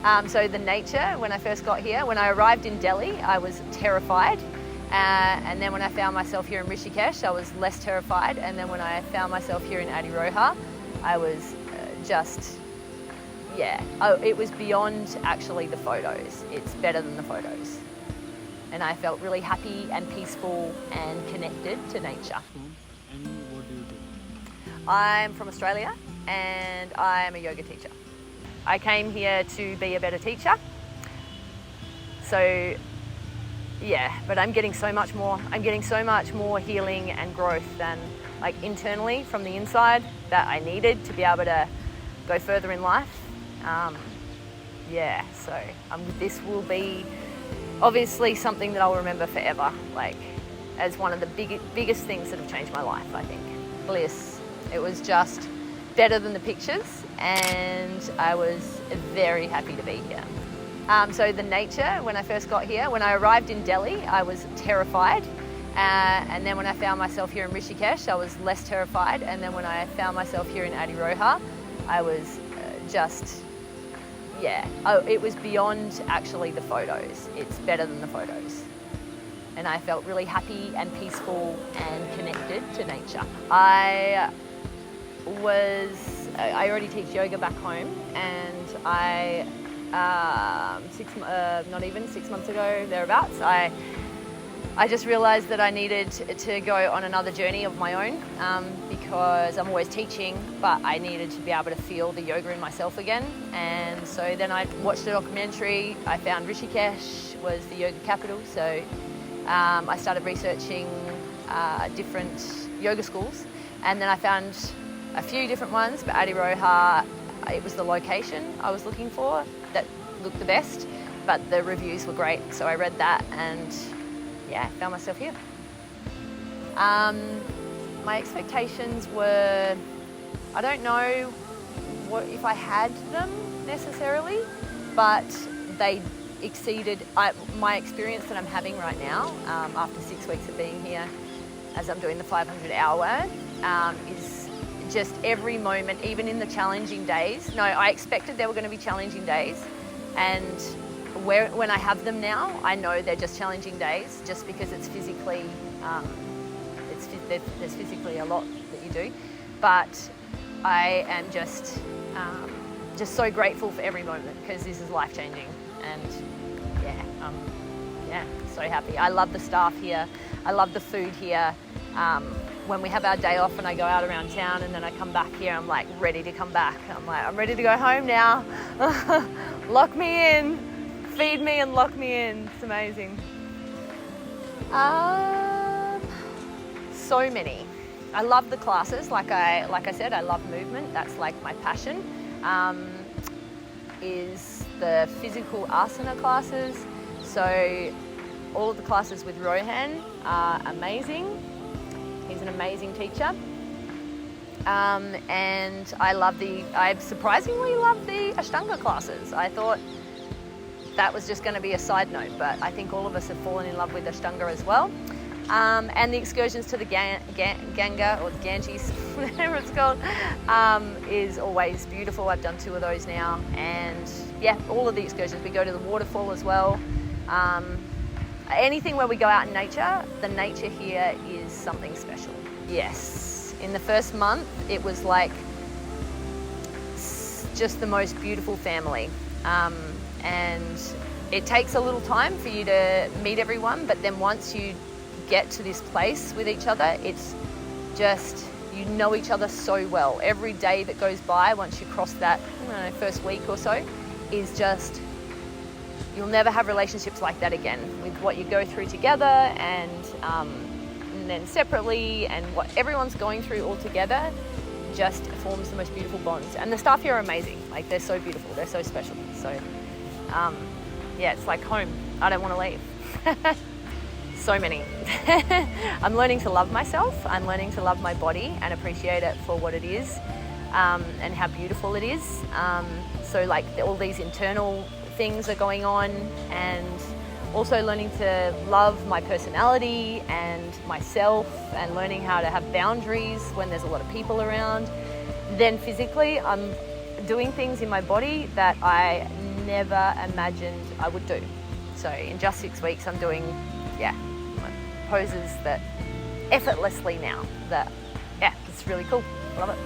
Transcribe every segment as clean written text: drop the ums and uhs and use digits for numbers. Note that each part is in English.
So the nature, when I first got here, when I arrived in Delhi, I was terrified. And then when I found myself here in Rishikesh, I was less terrified. And then when I found myself here in Adhiroha, I was it was beyond actually the photos. It's better than the photos. And I felt really happy and peaceful and connected to nature. And what do you do? I'm from Australia and I'm a yoga teacher. I came here to be a better teacher. So yeah, but I'm getting so much more. I'm getting so much more healing and growth than like internally from the inside that I needed to be able to go further in life. This will be obviously something that I'll remember forever, like as one of the biggest things that have changed my life, I think. Bliss. It was just better than the pictures and I was very happy to be here. So the nature, when I first got here, when I arrived in Delhi, I was terrified. And then when I found myself here in Rishikesh, I was less terrified. And then when I found myself here in Adhiroha, I was it was beyond actually the photos. It's better than the photos. And I felt really happy and peaceful and connected to nature. I already teach yoga back home, and I, 6 months ago, thereabouts, I just realised that I needed to go on another journey of my own because I'm always teaching, but I needed to be able to feel the yoga in myself again. And so then I watched a documentary. I found Rishikesh was the yoga capital, so I started researching different yoga schools, and then I found a few different ones, but Adhiroha, it was the location I was looking for that looked the best, but the reviews were great, so I read that and found myself here. My expectations were, I don't know if I had them necessarily, but they exceeded my experience that I'm having right now after 6 weeks of being here, as I'm doing the 500 hour, is just every moment, even in the challenging days. No, I expected there were going to be challenging days, and when I have them now, I know they're just challenging days, just because it's physically, there's physically a lot that you do. But I am just so grateful for every moment, because this is life-changing, and so happy. I love the staff here. I love the food here. When we have our day off and I go out around town and then I come back here, I'm like ready to come back. I'm ready to go home now. Lock me in, feed me and lock me in. It's amazing. So many. I love the classes. Like I said, I love movement. That's like my passion. Is the physical asana classes. So all of the classes with Rohan are amazing. He's an amazing teacher. And I surprisingly love the Ashtanga classes. I thought that was just going to be a side note, but I think all of us have fallen in love with Ashtanga as well. And the excursions to the Ganga, or the Ganges, whatever it's called, is always beautiful. I've done 2 of those now. And all of the excursions. We go to the waterfall as well. Anything where we go out in nature, the nature here is something special. Yes. In the first month, it was like just the most beautiful family. And it takes a little time for you to meet everyone, but then once you get to this place with each other, it's just, you know each other so well. Every day that goes by, once you cross that first week or so, is just, you'll never have relationships like that again, with what you go through together and then separately, and what everyone's going through all together just forms the most beautiful bonds. And the staff here are amazing. Like, they're so beautiful, they're so special. So it's like home. I don't want to leave. So many. I'm learning to love myself. I'm learning to love my body and appreciate it for what it is, and how beautiful it is. So like all these internal things are going on, and also learning to love my personality and myself, and learning how to have boundaries when there's a lot of people around. Then physically, I'm doing things in my body that I never imagined I would do. So in just 6 weeks, I'm doing, poses that effortlessly now. It's really cool. Love it.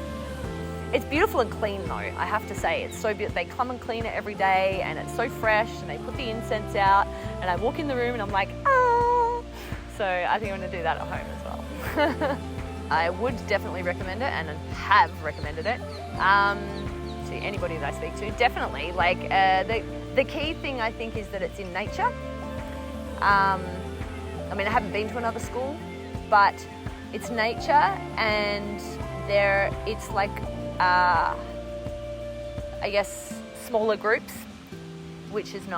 It's beautiful and clean though, I have to say. It's so beautiful. They come and clean it every day and it's so fresh, and they put the incense out and I walk in the room and I'm like, ah! So I think I'm gonna do that at home as well. I would definitely recommend it and have recommended it to anybody that I speak to. Definitely, like the key thing I think is that it's in nature. I mean, I haven't been to another school, but it's nature, and it's like, I guess, smaller groups, which is nice.